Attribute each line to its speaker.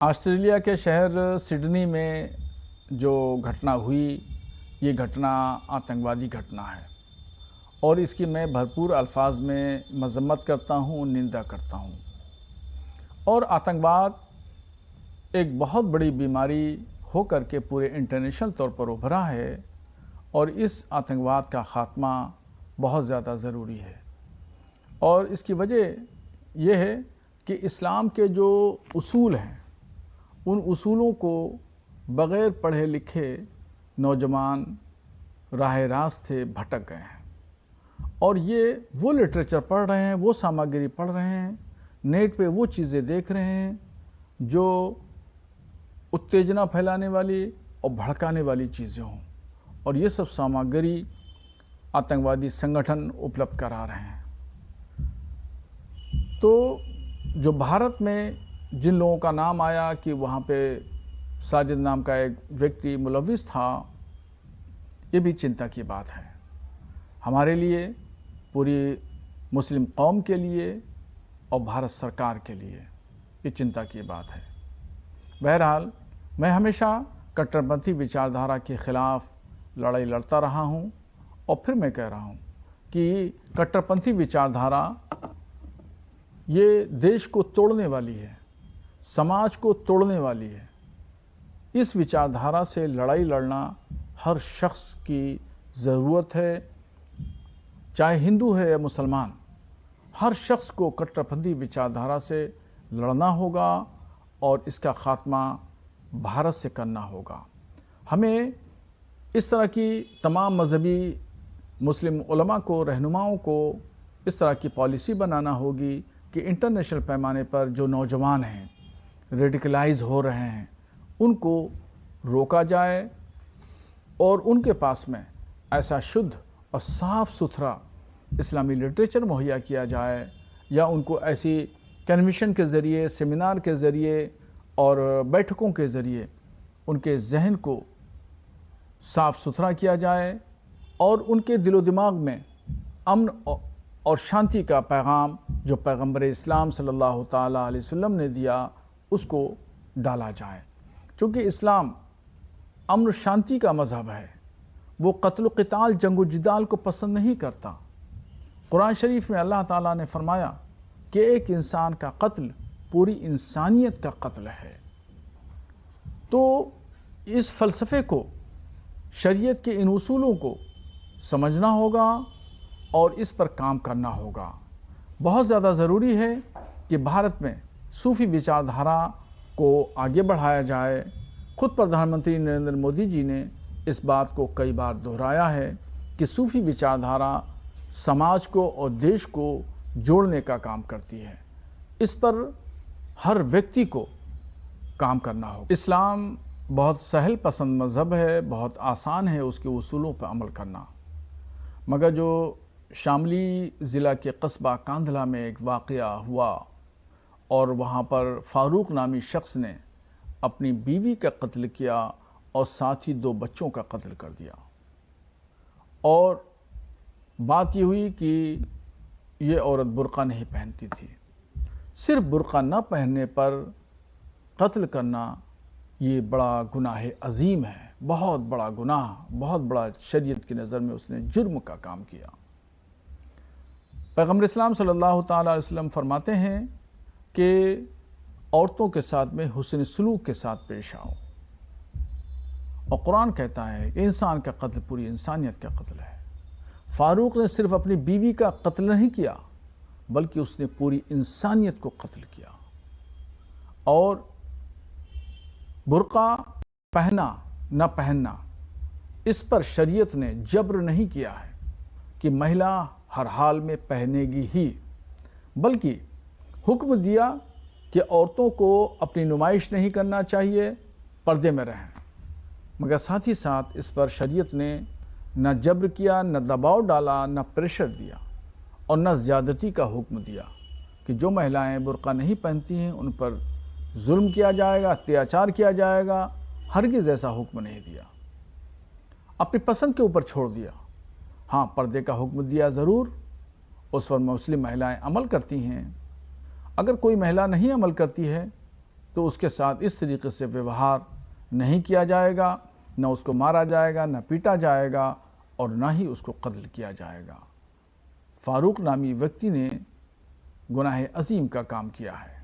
Speaker 1: Australia کے شہر Sydney میں جو گھٹنا ہوئی یہ گھٹنا آتنکوادی گھٹنا ہے اور اس کی میں بھرپور الفاظ میں مذمت کرتا ہوں، نندا کرتا ہوں۔ اور آتنکواد ایک بہت بڑی بیماری ہو کر کے پورے انٹرنیشنل طور پر ابھرا ہے اور اس آتنکواد کا خاتمہ بہت زیادہ ضروری ہے۔ اور اس کی وجہ یہ ہے کہ اسلام کے جو اصول ہیں ان اصولوں کو بغیر پڑھے لکھے نوجوان راہ راست سے بھٹک گئے ہیں اور یہ وہ لٹریچر پڑھ رہے ہیں، وہ سامگری پڑھ رہے ہیں، نیٹ پہ وہ چیزیں دیکھ رہے ہیں جو اتےجنا پھیلانے والی اور بھڑکانے والی چیزیں ہوں، اور یہ سب سامگری آتنکوادی سنگٹھن اپلبدھ کرا رہے ہیں۔ تو جو بھارت میں جن لوگوں کا نام آیا کہ وہاں پہ ساجد نام کا ایک ویکتی ملوث تھا، یہ بھی چنتا کی بات ہے ہمارے لیے، پوری مسلم قوم کے لیے اور بھارت سرکار کے لیے یہ چنتا کی بات ہے۔ بہرحال میں ہمیشہ کٹر پنتھی وچاردھارا کے خلاف لڑائی لڑتا رہا ہوں اور پھر میں کہہ رہا ہوں کہ کٹر پنتھی وچاردھارا یہ دیش کو توڑنے والی ہے، سماج کو توڑنے والی ہے۔ اس وچاردھارا سے لڑائی لڑنا ہر شخص کی ضرورت ہے، چاہے ہندو ہے یا مسلمان، ہر شخص کو کٹر پنتھی وچاردھارا سے لڑنا ہوگا اور اس کا خاتمہ بھارت سے کرنا ہوگا۔ ہمیں اس طرح کی تمام مذہبی مسلم علماء کو، رہنماؤں کو اس طرح کی پالیسی بنانا ہوگی کہ انٹرنیشنل پیمانے پر جو نوجوان ہیں، ریڈیکلائز ہو رہے ہیں، ان کو روکا جائے اور ان کے پاس میں ایسا شدھ اور صاف ستھرا اسلامی لٹریچر مہیا کیا جائے، یا ان کو ایسی کنونشن کے ذریعے، سیمینار کے ذریعے اور بیٹھکوں کے ذریعے ان کے ذہن کو صاف ستھرا کیا جائے اور ان کے دل و دماغ میں امن اور شانتی کا پیغام جو پیغمبر اسلام صلی اللہ تعالیٰ علیہ وسلم نے دیا اس کو ڈالا جائے، چونکہ اسلام امن و شانتی کا مذہب ہے۔ وہ قتل و قتال، جنگ و جدال کو پسند نہیں کرتا۔ قرآن شریف میں اللہ تعالیٰ نے فرمایا کہ ایک انسان کا قتل پوری انسانیت کا قتل ہے۔ تو اس فلسفے کو، شریعت کے ان اصولوں کو سمجھنا ہوگا اور اس پر کام کرنا ہوگا۔ بہت زیادہ ضروری ہے کہ بھارت میں صوفی وچاردھارا کو آگے بڑھایا جائے۔ خود پردھان منتری نریندر مودی جی نے اس بات کو کئی بار دہرایا ہے کہ صوفی وچاردھارا سماج کو اور دیش کو جوڑنے کا کام کرتی ہے۔ اس پر ہر ویکتی کو کام کرنا ہوگا۔ اسلام بہت سہل پسند مذہب ہے، بہت آسان ہے اس کے اصولوں پر عمل کرنا، مگر جو شاملی ضلع کے قصبہ کاندھلا میں ایک واقعہ ہوا اور وہاں پر فاروق نامی شخص نے اپنی بیوی کا قتل کیا اور ساتھ ہی 2 بچوں کا قتل کر دیا، اور بات یہ ہوئی کہ یہ عورت برقع نہیں پہنتی تھی۔ صرف برقع نہ پہننے پر قتل کرنا یہ بڑا گناہ عظیم ہے، بہت بڑا گناہ، بہت بڑا شریعت کی نظر میں اس نے جرم کا کام کیا۔ پیغمبر اسلام صلی اللہ تعالیٰ علیہ وسلم فرماتے ہیں کہ عورتوں کے ساتھ میں حسن سلوک کے ساتھ پیش آؤ، اور قرآن کہتا ہے کہ انسان کا قتل پوری انسانیت کا قتل ہے۔ فاروق نے صرف اپنی بیوی کا قتل نہیں کیا بلکہ اس نے پوری انسانیت کو قتل کیا۔ اور برقع پہنا نہ پہننا، اس پر شریعت نے جبر نہیں کیا ہے کہ مہیلا ہر حال میں پہنے گی ہی، بلکہ حکم دیا کہ عورتوں کو اپنی نمائش نہیں کرنا چاہیے، پردے میں رہیں، مگر ساتھ ہی ساتھ اس پر شریعت نے نہ جبر کیا، نہ دباؤ ڈالا، نہ پریشر دیا اور نہ زیادتی کا حکم دیا کہ جو مہلائیں برقع نہیں پہنتی ہیں ان پر ظلم کیا جائے گا، اتیاچار کیا جائے گا۔ ہرگز ایسا حکم نہیں دیا، اپنی پسند کے اوپر چھوڑ دیا۔ ہاں، پردے کا حکم دیا ضرور، اس پر مسلم مہیلائیں عمل کرتی ہیں۔ اگر کوئی مہیلا نہیں عمل کرتی ہے تو اس کے ساتھ اس طریقے سے ویوہار نہیں کیا جائے گا، نہ اس کو مارا جائے گا، نہ پیٹا جائے گا، اور نہ ہی اس کو قتل کیا جائے گا۔ فاروق نامی ویکتی نے گناہ عظیم کا کام کیا ہے۔